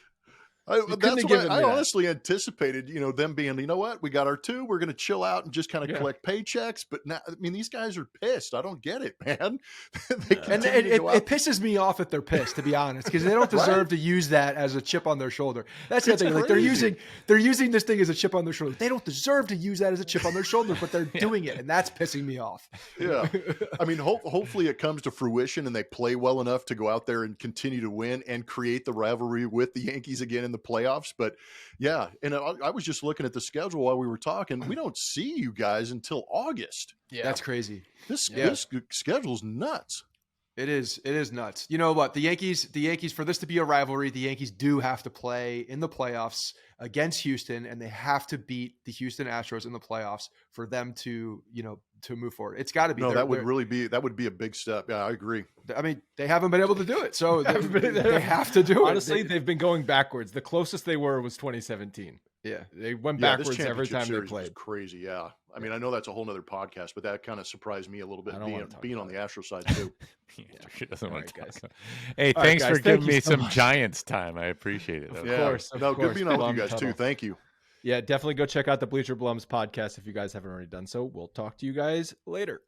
That's what I honestly anticipated, them being, you know what, we got our 2, we're going to chill out and just kind of collect paychecks. But now, these guys are pissed. I don't get it, man. And it pisses me off that they're pissed, to be honest, because they don't deserve to use that as a chip on their shoulder. That's the thing. Like they're using this thing as a chip on their shoulder. They don't deserve to use that as a chip on their shoulder, but they're doing it, and that's pissing me off. Yeah, I mean, hopefully it comes to fruition and they play well enough to go out there and continue to win and create the rivalry with the Yankees again in the playoffs. But yeah, and I was just looking at the schedule while we were talking. We don't see you guys until August. Yeah, that's crazy. This schedule's nuts. It is nuts. You know what? The Yankees, for this to be a rivalry, the Yankees do have to play in the playoffs against Houston, and they have to beat the Houston Astros in the playoffs for them to move forward. It's got to be. No, that would be a big step. Yeah, I agree. I mean, they haven't been able to do it, so they have to do it. Honestly, they've been going backwards. The closest they were was 2017. Yeah, they went backwards every time they played. Was crazy. Yeah, I mean, I know that's a whole nother podcast, but that kind of surprised me a little bit being on the Astros side too. He doesn't want to guys. Hey, thanks for giving me some Giants time. I appreciate it. Of course. Good being on with you guys too. Thank you. Yeah, definitely go check out the Bleacher Blums podcast if you guys haven't already done so. We'll talk to you guys later.